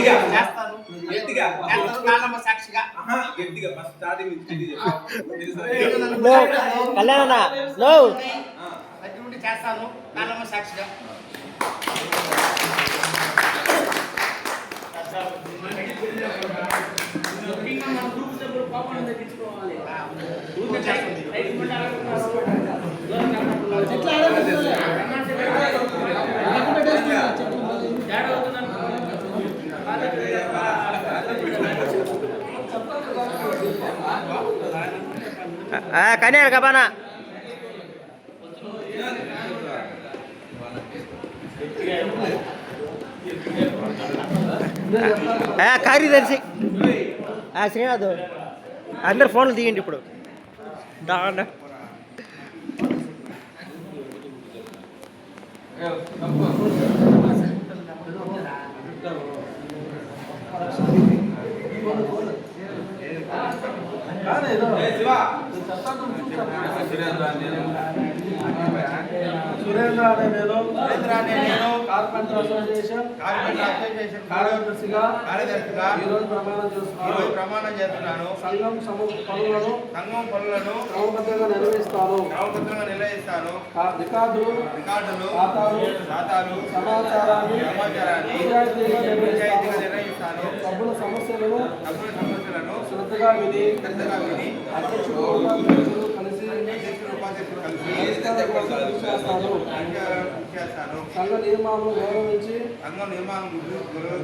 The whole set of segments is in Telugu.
చేస్తాను నాన్నమ్మ సాక్షిగా కళ్యాణ దగ్గర నుండి చేస్తాను నాన్నమ్మ సాక్షిగా. కన్యాడు కబానా కార్యదర్శి శ్రీనాథ్ అందరు ఫోన్లు తీయండి ఇప్పుడు. సురేంద్ర అనే నేను కార్పెంటర్ అసోసియేషన్ కార్యదర్శిగా ఈరోజు ప్రమాణం చేస్తున్నాను. సంఘం పనులను క్రమబద్ధంగా నిర్వహిస్తాను. రికార్డులు ఖాతాలు సమాచారాన్ని నిజాయితీగా నిర్వహిస్తాను. సభ్యుల సమస్యలను శ్రద్ధగా విని అధ్యక్షుడు సంఘ నియమాలను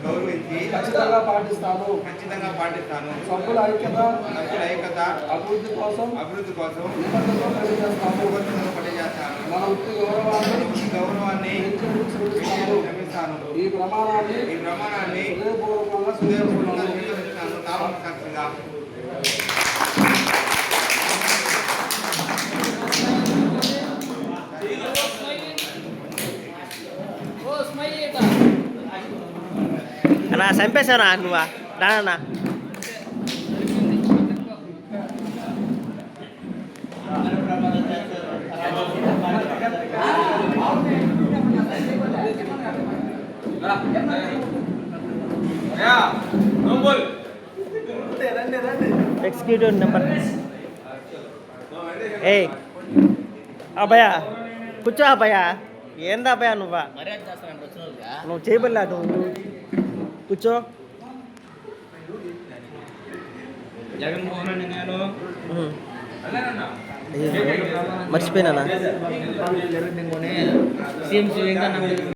గౌరవించి ఖచ్చితంగా పాటిస్తాను. సభ్యుల ఐక్యత అభివృద్ధి కోసం పనిచేస్తాను. మన వృత్తి గౌరవాన్ని శ్రమిస్తాను. ఈ ప్రమాణాన్ని హృదయపూర్వకంగా స్వీకరిస్తున్నాను. అన్నా చంపేశానా నువ్వా రానన్నా? ఎగ్జిక్యూటివ్ నెంబర్ ఏ అబ్బాయా కూర్చో అబ్బాయా. ఏందా అబ్బాయా నువ్వు చేయబల్లా నువ్వు కూర్చో. జగన్మోహన్ రెడ్డి నేను మర్చిపోయినా సీఎం